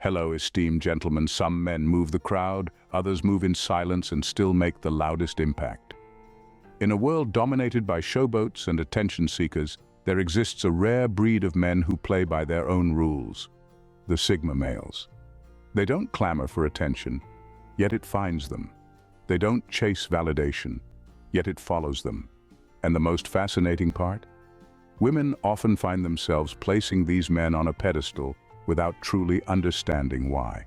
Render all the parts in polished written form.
Hello, esteemed gentlemen. Some men move the crowd, others move in silence and still make the loudest impact. In a world dominated by showboats and attention seekers, there exists a rare breed of men who play by their own rules. The Sigma males. They don't clamor for attention, yet it finds them. They don't chase validation, yet it follows them. And the most fascinating part? Women often find themselves placing these men on a pedestal without truly understanding why.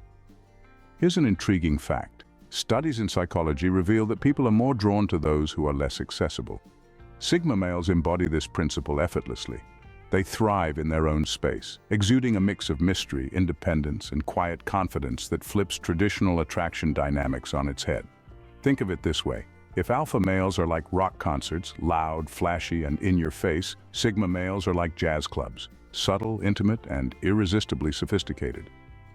Here's an intriguing fact. Studies in psychology reveal that people are more drawn to those who are less accessible. Sigma males embody this principle effortlessly. They thrive in their own space, exuding a mix of mystery, independence, and quiet confidence that flips traditional attraction dynamics on its head. Think of it this way. If alpha males are like rock concerts, loud, flashy, and in your face, Sigma males are like jazz clubs, subtle, intimate, and irresistibly sophisticated.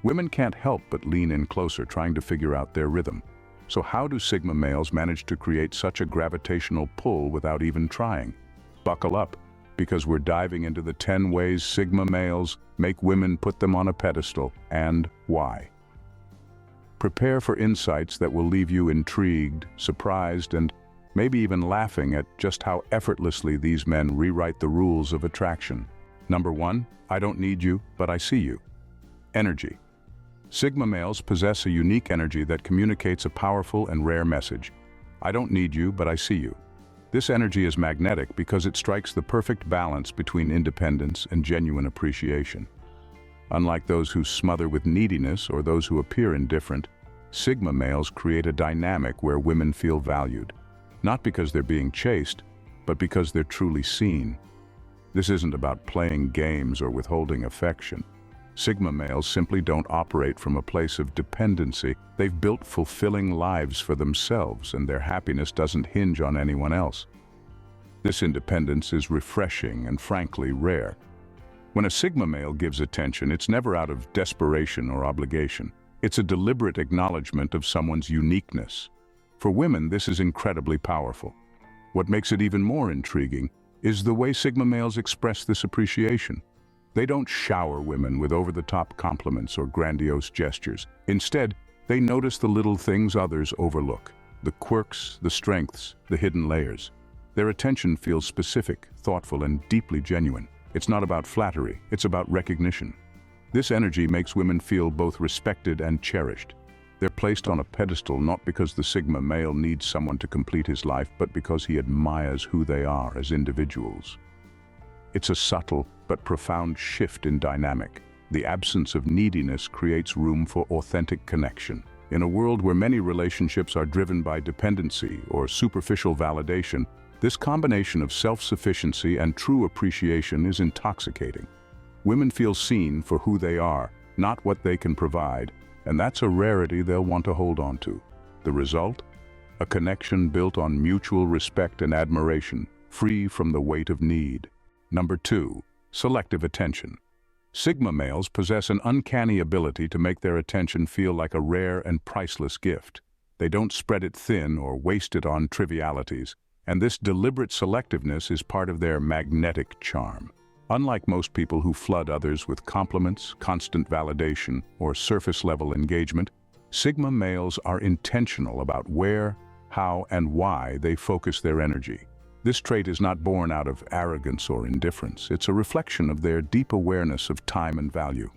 Women can't help but lean in closer, trying to figure out their rhythm. So how do Sigma males manage to create such a gravitational pull without even trying? Buckle up, because we're diving into the 10 ways Sigma males make women put them on a pedestal, and why. Prepare for insights that will leave you intrigued, surprised, and maybe even laughing at just how effortlessly these men rewrite the rules of attraction. Number 1, I don't need you, but I see you. Energy. Sigma males possess a unique energy that communicates a powerful and rare message. I don't need you, but I see you. This energy is magnetic because it strikes the perfect balance between independence and genuine appreciation. Unlike those who smother with neediness or those who appear indifferent, Sigma males create a dynamic where women feel valued, not because they're being chased, but because they're truly seen. This isn't about playing games or withholding affection. Sigma males simply don't operate from a place of dependency. They've built fulfilling lives for themselves, and their happiness doesn't hinge on anyone else. This independence is refreshing and frankly rare. When a Sigma male gives attention, it's never out of desperation or obligation. It's a deliberate acknowledgement of someone's uniqueness. For women, this is incredibly powerful. What makes it even more intriguing is the way Sigma males express this appreciation. They don't shower women with over-the-top compliments or grandiose gestures. Instead, they notice the little things others overlook, the quirks, the strengths, the hidden layers. Their attention feels specific, thoughtful, and deeply genuine. It's not about flattery, it's about recognition. This energy makes women feel both respected and cherished. They're placed on a pedestal not because the Sigma male needs someone to complete his life, but because he admires who they are as individuals. It's a subtle but profound shift in dynamic. The absence of neediness creates room for authentic connection. In a world where many relationships are driven by dependency or superficial validation, this combination of self-sufficiency and true appreciation is intoxicating. Women feel seen for who they are, not what they can provide, and that's a rarity they'll want to hold on to. The result? A connection built on mutual respect and admiration, free from the weight of need. Number 2, selective attention. Sigma males possess an uncanny ability to make their attention feel like a rare and priceless gift. They don't spread it thin or waste it on trivialities, and this deliberate selectiveness is part of their magnetic charm. Unlike most people who flood others with compliments, constant validation, or surface-level engagement, Sigma males are intentional about where, how, and why they focus their energy. This trait is not born out of arrogance or indifference. It's a reflection of their deep awareness of time and value.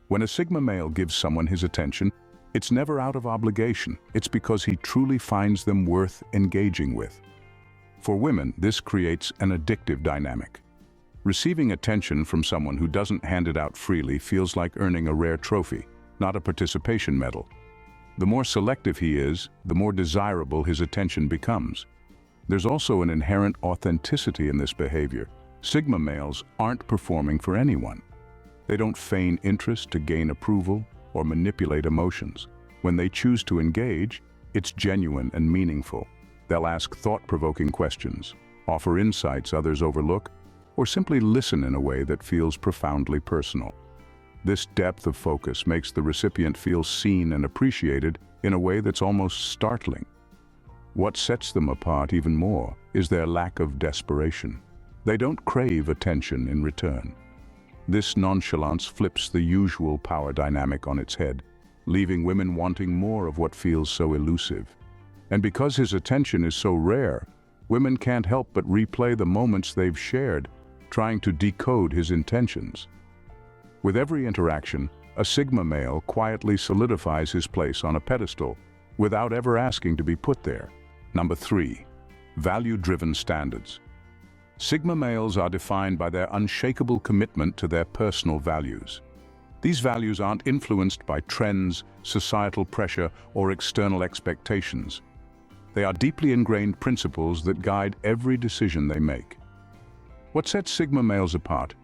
When a Sigma male gives someone his attention, it's never out of obligation. It's because he truly finds them worth engaging with. For women, this creates an addictive dynamic. Receiving attention from someone who doesn't hand it out freely feels like earning a rare trophy, not a participation medal. The more selective he is, the more desirable his attention becomes. There's also an inherent authenticity in this behavior. Sigma males aren't performing for anyone. They don't feign interest to gain approval or manipulate emotions. When they choose to engage, it's genuine and meaningful. They'll ask thought-provoking questions, offer insights others overlook, or simply listen in a way that feels profoundly personal. This depth of focus makes the recipient feel seen and appreciated in a way that's almost startling. What sets them apart even more is their lack of desperation. They don't crave attention in return. This nonchalance flips the usual power dynamic on its head, leaving women wanting more of what feels so elusive. And because his attention is so rare, women can't help but replay the moments they've shared, trying to decode his intentions. With every interaction, a Sigma male quietly solidifies his place on a pedestal, without ever asking to be put there. Number 3. Value-driven standards. Sigma males are defined by their unshakable commitment to their personal values. These values aren't influenced by trends, societal pressure, or external expectations. They are deeply ingrained principles that guide every decision they make. What sets Sigma males apart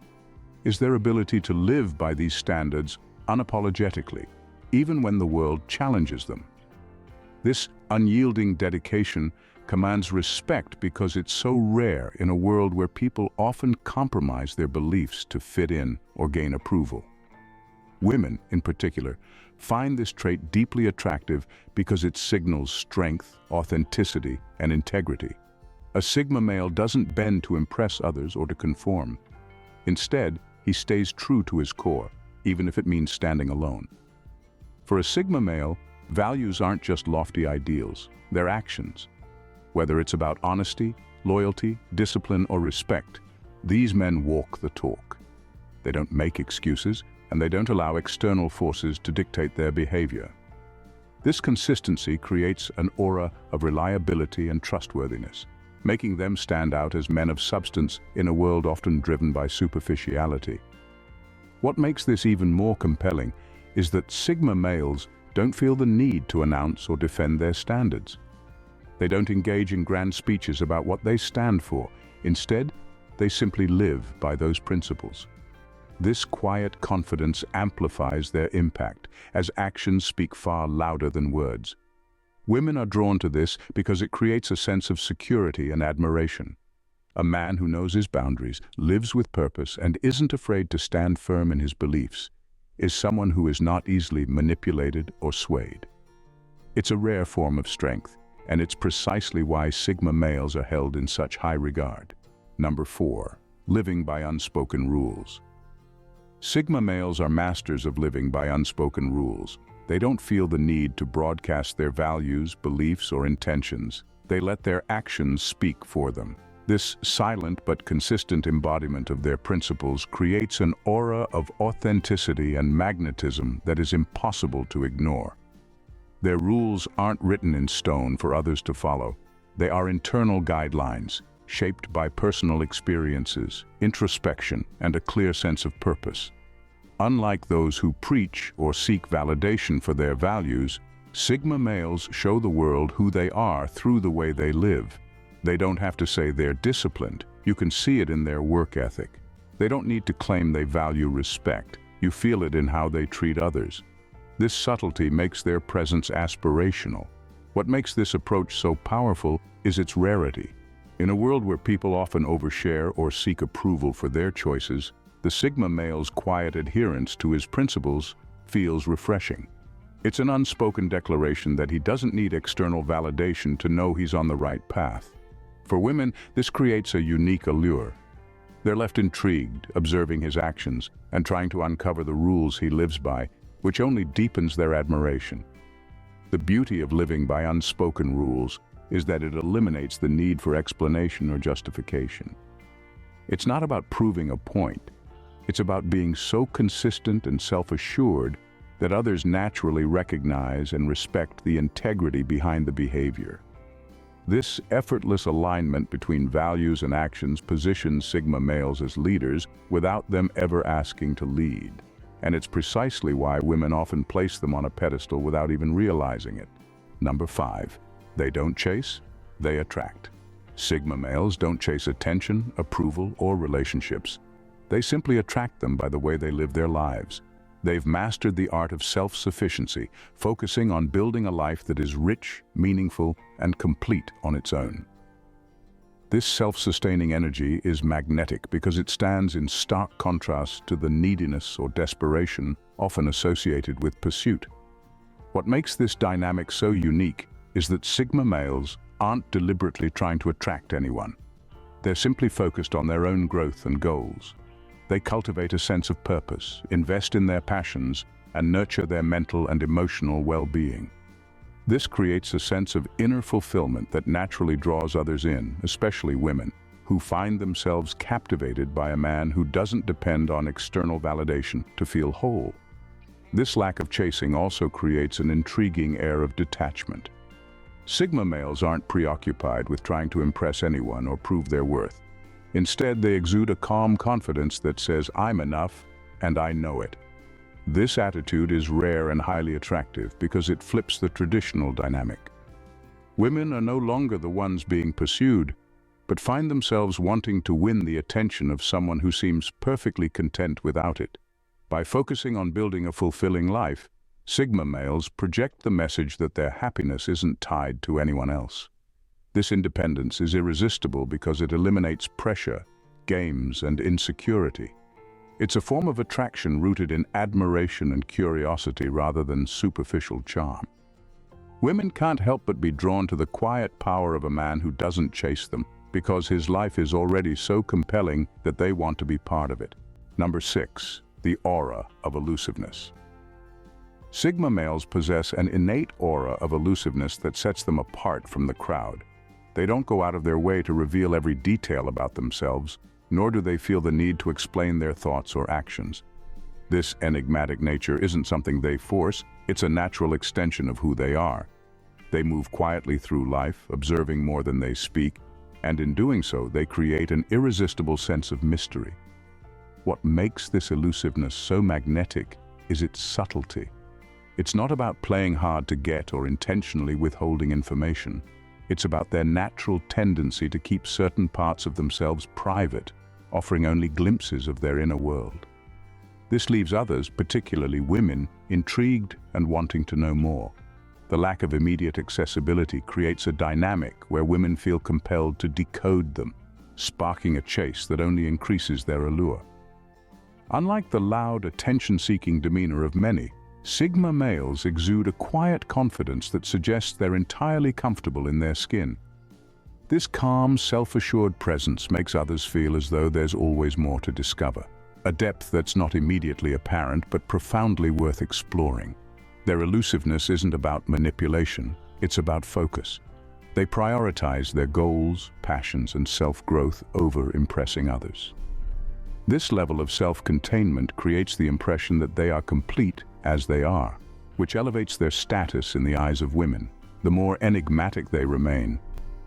is their ability to live by these standards unapologetically, even when the world challenges them. This unyielding dedication commands respect because it's so rare in a world where people often compromise their beliefs to fit in or gain approval. Women, in particular, find this trait deeply attractive because it signals strength, authenticity, and integrity. A Sigma male doesn't bend to impress others or to conform. Instead, he stays true to his core, even if it means standing alone. For a Sigma male, values aren't just lofty ideals, they're actions. Whether it's about honesty, loyalty, discipline, or respect, these men walk the talk. They don't make excuses, and they don't allow external forces to dictate their behavior. This consistency creates an aura of reliability and trustworthiness, making them stand out as men of substance in a world often driven by superficiality. What makes this even more compelling is that Sigma males don't feel the need to announce or defend their standards. They don't engage in grand speeches about what they stand for. Instead, they simply live by those principles. This quiet confidence amplifies their impact, as actions speak far louder than words. Women are drawn to this because it creates a sense of security and admiration. A man who knows his boundaries, lives with purpose, and isn't afraid to stand firm in his beliefs is someone who is not easily manipulated or swayed. It's a rare form of strength, and it's precisely why Sigma males are held in such high regard. Number 4. Living by unspoken rules. Sigma males are masters of living by unspoken rules. They don't feel the need to broadcast their values, beliefs, or intentions. They let their actions speak for them. This silent but consistent embodiment of their principles creates an aura of authenticity and magnetism that is impossible to ignore. Their rules aren't written in stone for others to follow. They are internal guidelines, shaped by personal experiences, introspection, and a clear sense of purpose. Unlike those who preach or seek validation for their values, Sigma males show the world who they are through the way they live. They don't have to say they're disciplined. You can see it in their work ethic. They don't need to claim they value respect. You feel it in how they treat others. This subtlety makes their presence aspirational. What makes this approach so powerful is its rarity. In a world where people often overshare or seek approval for their choices, the Sigma male's quiet adherence to his principles feels refreshing. It's an unspoken declaration that he doesn't need external validation to know he's on the right path. For women, this creates a unique allure. They're left intrigued, observing his actions, and trying to uncover the rules he lives by, which only deepens their admiration. The beauty of living by unspoken rules is that it eliminates the need for explanation or justification. It's not about proving a point. It's about being so consistent and self-assured that others naturally recognize and respect the integrity behind the behavior. This effortless alignment between values and actions positions Sigma males as leaders without them ever asking to lead. And it's precisely why women often place them on a pedestal without even realizing it. Number 5. They don't chase, they attract. Sigma males don't chase attention, approval, or relationships. They simply attract them by the way they live their lives. They've mastered the art of self-sufficiency, focusing on building a life that is rich, meaningful, and complete on its own. This self-sustaining energy is magnetic because it stands in stark contrast to the neediness or desperation often associated with pursuit. What makes this dynamic so unique is that Sigma males aren't deliberately trying to attract anyone. They're simply focused on their own growth and goals. They cultivate a sense of purpose, invest in their passions, and nurture their mental and emotional well-being. This creates a sense of inner fulfillment that naturally draws others in, especially women, who find themselves captivated by a man who doesn't depend on external validation to feel whole. This lack of chasing also creates an intriguing air of detachment. Sigma males aren't preoccupied with trying to impress anyone or prove their worth. Instead, they exude a calm confidence that says, "I'm enough, and I know it." This attitude is rare and highly attractive because it flips the traditional dynamic. Women are no longer the ones being pursued, but find themselves wanting to win the attention of someone who seems perfectly content without it. By focusing on building a fulfilling life, Sigma males project the message that their happiness isn't tied to anyone else. This independence is irresistible because it eliminates pressure, games, and insecurity. It's a form of attraction rooted in admiration and curiosity rather than superficial charm. Women can't help but be drawn to the quiet power of a man who doesn't chase them, because his life is already so compelling that they want to be part of it. Number 6. The aura of elusiveness. Sigma males possess an innate aura of elusiveness that sets them apart from the crowd. They don't go out of their way to reveal every detail about themselves, nor do they feel the need to explain their thoughts or actions. This enigmatic nature isn't something they force, it's a natural extension of who they are. They move quietly through life, observing more than they speak, and in doing so, they create an irresistible sense of mystery. What makes this elusiveness so magnetic is its subtlety. It's not about playing hard to get or intentionally withholding information. It's about their natural tendency to keep certain parts of themselves private, offering only glimpses of their inner world. This leaves others, particularly women, intrigued and wanting to know more. The lack of immediate accessibility creates a dynamic where women feel compelled to decode them, sparking a chase that only increases their allure. Unlike the loud, attention-seeking demeanor of many, Sigma males exude a quiet confidence that suggests they're entirely comfortable in their skin. This calm, self-assured presence makes others feel as though there's always more to discover, a depth that's not immediately apparent but profoundly worth exploring. Their elusiveness isn't about manipulation, it's about focus. They prioritize their goals, passions, and self-growth over impressing others. This level of self-containment creates the impression that they are complete as they are, which elevates their status in the eyes of women. The more enigmatic they remain,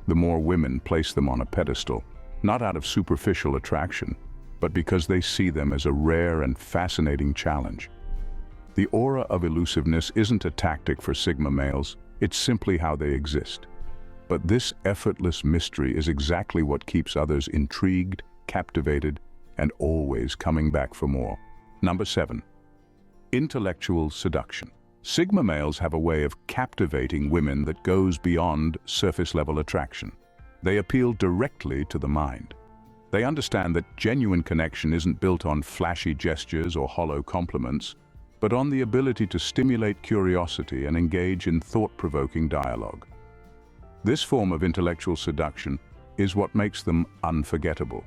the more women place them on a pedestal, not out of superficial attraction, but because they see them as a rare and fascinating challenge. The aura of elusiveness isn't a tactic for Sigma males, it's simply how they exist. But this effortless mystery is exactly what keeps others intrigued, captivated, and always coming back for more. Number 7. Intellectual seduction. Sigma males have a way of captivating women that goes beyond surface-level attraction. They appeal directly to the mind. They understand that genuine connection isn't built on flashy gestures or hollow compliments, but on the ability to stimulate curiosity and engage in thought-provoking dialogue. This form of intellectual seduction is what makes them unforgettable.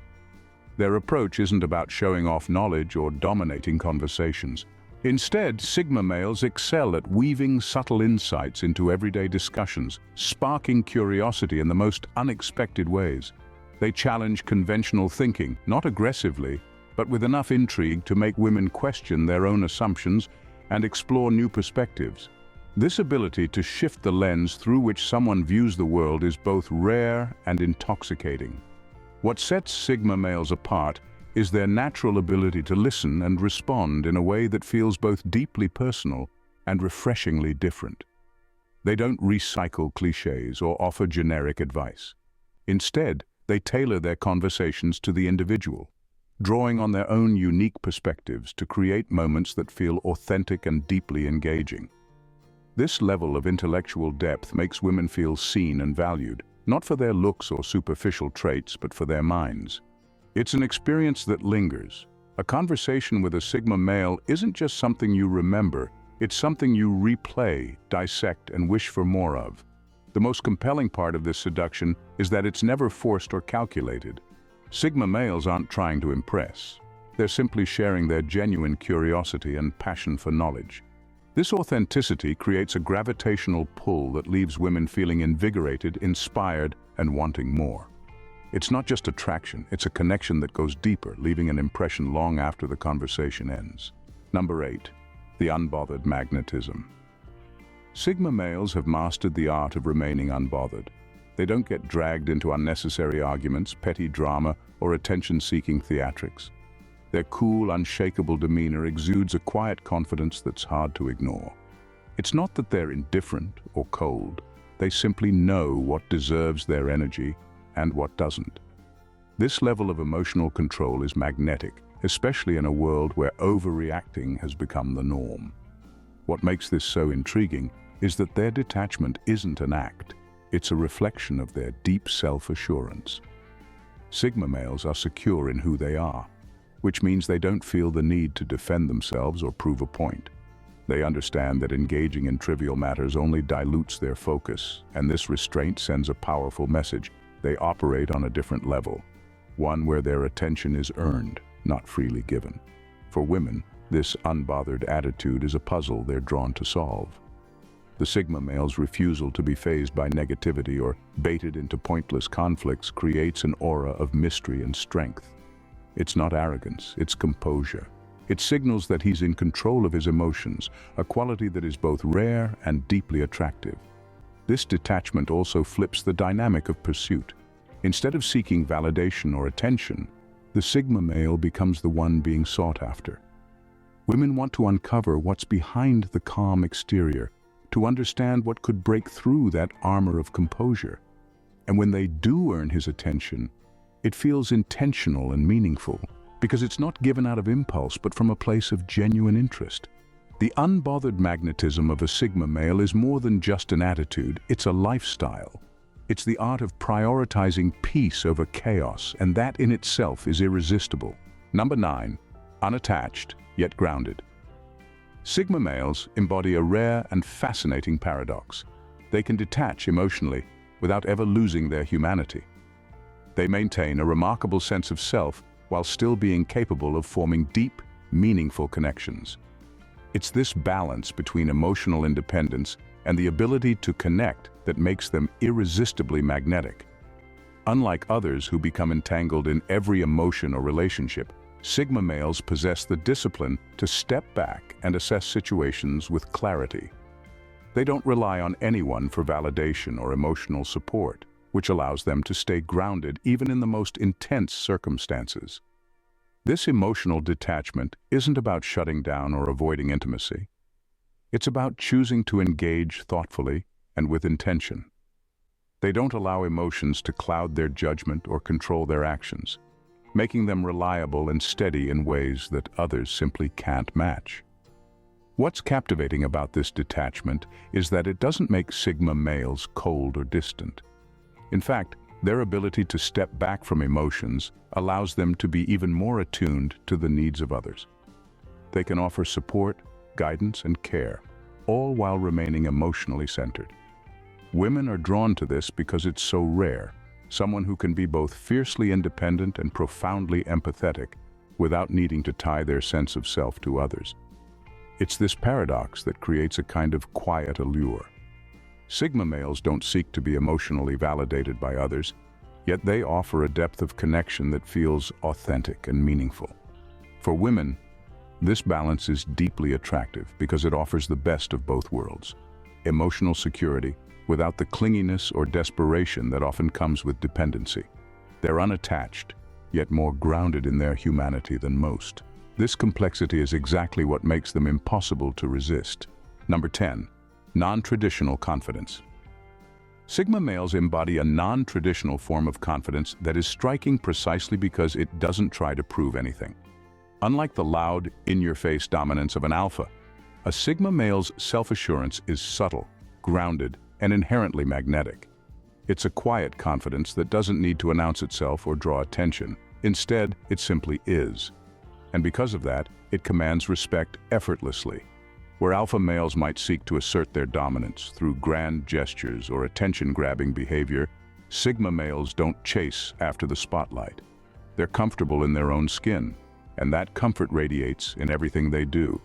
Their approach isn't about showing off knowledge or dominating conversations. Instead, Sigma males excel at weaving subtle insights into everyday discussions, sparking curiosity in the most unexpected ways. They challenge conventional thinking, not aggressively, but with enough intrigue to make women question their own assumptions and explore new perspectives. This ability to shift the lens through which someone views the world is both rare and intoxicating. What sets Sigma males apart is their natural ability to listen and respond in a way that feels both deeply personal and refreshingly different. They don't recycle cliches or offer generic advice. Instead, they tailor their conversations to the individual, drawing on their own unique perspectives to create moments that feel authentic and deeply engaging. This level of intellectual depth makes women feel seen and valued, not for their looks or superficial traits, but for their minds. It's an experience that lingers. A conversation with a Sigma male isn't just something you remember, it's something you replay, dissect, and wish for more of. The most compelling part of this seduction is that it's never forced or calculated. Sigma males aren't trying to impress. They're simply sharing their genuine curiosity and passion for knowledge. This authenticity creates a gravitational pull that leaves women feeling invigorated, inspired, and wanting more. It's not just attraction, it's a connection that goes deeper, leaving an impression long after the conversation ends. Number 8. The unbothered magnetism. Sigma males have mastered the art of remaining unbothered. They don't get dragged into unnecessary arguments, petty drama, or attention-seeking theatrics. Their cool, unshakable demeanor exudes a quiet confidence that's hard to ignore. It's not that they're indifferent or cold. They simply know what deserves their energy and what doesn't. This level of emotional control is magnetic, especially in a world where overreacting has become the norm. What makes this so intriguing is that their detachment isn't an act. It's a reflection of their deep self-assurance. Sigma males are secure in who they are, which means they don't feel the need to defend themselves or prove a point. They understand that engaging in trivial matters only dilutes their focus, and this restraint sends a powerful message. They operate on a different level, one where their attention is earned, not freely given. For women, this unbothered attitude is a puzzle they're drawn to solve. The Sigma male's refusal to be fazed by negativity or baited into pointless conflicts creates an aura of mystery and strength. It's not arrogance, it's composure. It signals that he's in control of his emotions, a quality that is both rare and deeply attractive. This detachment also flips the dynamic of pursuit. Instead of seeking validation or attention, the Sigma male becomes the one being sought after. Women want to uncover what's behind the calm exterior, to understand what could break through that armor of composure. And when they do earn his attention, it feels intentional and meaningful, because it's not given out of impulse but from a place of genuine interest. The unbothered magnetism of a Sigma male is more than just an attitude, it's a lifestyle. It's the art of prioritizing peace over chaos, and that in itself is irresistible. Number 9. Unattached, yet grounded. Sigma males embody a rare and fascinating paradox. They can detach emotionally without ever losing their humanity. They maintain a remarkable sense of self while still being capable of forming deep, meaningful connections. It's this balance between emotional independence and the ability to connect that makes them irresistibly magnetic. Unlike others who become entangled in every emotion or relationship, Sigma males possess the discipline to step back and assess situations with clarity. They don't rely on anyone for validation or emotional support, which allows them to stay grounded even in the most intense circumstances. This emotional detachment isn't about shutting down or avoiding intimacy. It's about choosing to engage thoughtfully and with intention. They don't allow emotions to cloud their judgment or control their actions, making them reliable and steady in ways that others simply can't match. What's captivating about this detachment is that it doesn't make Sigma males cold or distant. In fact, their ability to step back from emotions allows them to be even more attuned to the needs of others. They can offer support, guidance, and care, all while remaining emotionally centered. Women are drawn to this because it's so rare, someone who can be both fiercely independent and profoundly empathetic without needing to tie their sense of self to others. It's this paradox that creates a kind of quiet allure. Sigma males don't seek to be emotionally validated by others, yet they offer a depth of connection that feels authentic and meaningful. For women, this balance is deeply attractive because it offers the best of both worlds: emotional security without the clinginess or desperation that often comes with dependency. They're unattached, yet more grounded in their humanity than most. This complexity is exactly what makes them impossible to resist. Number 10. Non-traditional confidence. Sigma males embody a non-traditional form of confidence that is striking precisely because it doesn't try to prove anything. Unlike the loud, in-your-face dominance of an alpha, a Sigma male's self-assurance is subtle, grounded, and inherently magnetic. It's a quiet confidence that doesn't need to announce itself or draw attention. Instead, it simply is. And because of that, it commands respect effortlessly. Where alpha males might seek to assert their dominance through grand gestures or attention-grabbing behavior, Sigma males don't chase after the spotlight. They're comfortable in their own skin, and that comfort radiates in everything they do.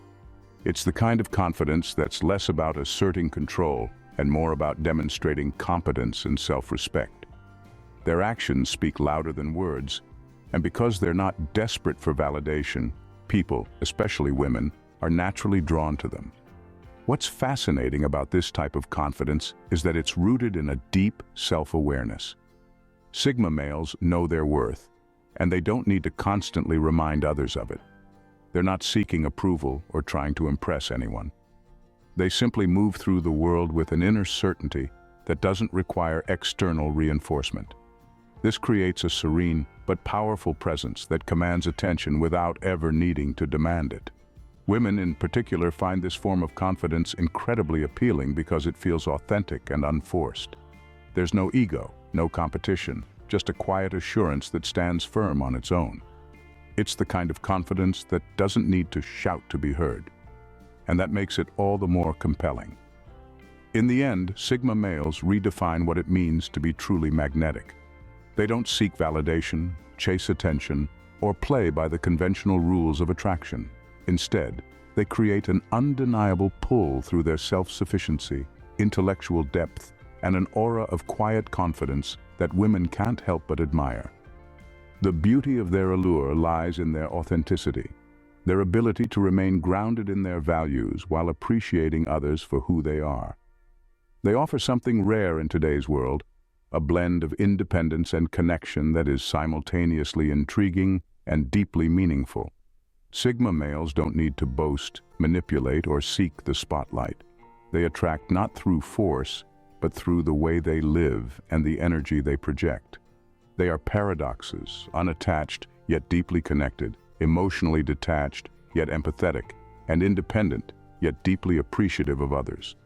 It's the kind of confidence that's less about asserting control and more about demonstrating competence and self-respect. Their actions speak louder than words, and because they're not desperate for validation, people, especially women, are naturally drawn to them. What's fascinating about this type of confidence is that it's rooted in a deep self-awareness. Sigma males know their worth, and they don't need to constantly remind others of it. They're not seeking approval or trying to impress anyone. They simply move through the world with an inner certainty that doesn't require external reinforcement. This creates a serene but powerful presence that commands attention without ever needing to demand it. Women in particular find this form of confidence incredibly appealing because it feels authentic and unforced. There's no ego, no competition, just a quiet assurance that stands firm on its own. It's the kind of confidence that doesn't need to shout to be heard, and that makes it all the more compelling. In the end, Sigma males redefine what it means to be truly magnetic. They don't seek validation, chase attention, or play by the conventional rules of attraction. Instead, they create an undeniable pull through their self-sufficiency, intellectual depth, and an aura of quiet confidence that women can't help but admire. The beauty of their allure lies in their authenticity, their ability to remain grounded in their values while appreciating others for who they are. They offer something rare in today's world, a blend of independence and connection that is simultaneously intriguing and deeply meaningful. Sigma males don't need to boast, manipulate, or seek the spotlight. They attract not through force, but through the way they live and the energy they project. They are paradoxes, unattached yet deeply connected, emotionally detached yet empathetic, and independent yet deeply appreciative of others.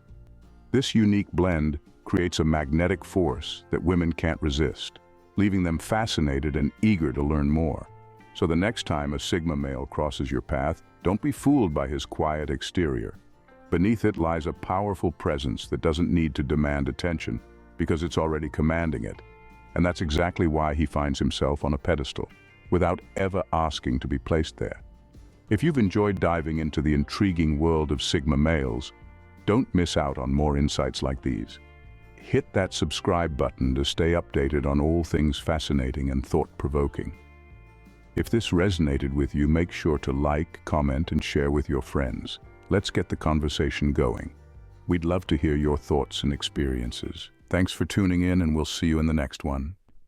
This unique blend creates a magnetic force that women can't resist, leaving them fascinated and eager to learn more. So the next time a Sigma male crosses your path, don't be fooled by his quiet exterior. Beneath it lies a powerful presence that doesn't need to demand attention because it's already commanding it. And that's exactly why he finds himself on a pedestal, without ever asking to be placed there. If you've enjoyed diving into the intriguing world of Sigma males, don't miss out on more insights like these. Hit that subscribe button to stay updated on all things fascinating and thought-provoking. If this resonated with you, make sure to like, comment, and share with your friends. Let's get the conversation going. We'd love to hear your thoughts and experiences. Thanks for tuning in, and we'll see you in the next one.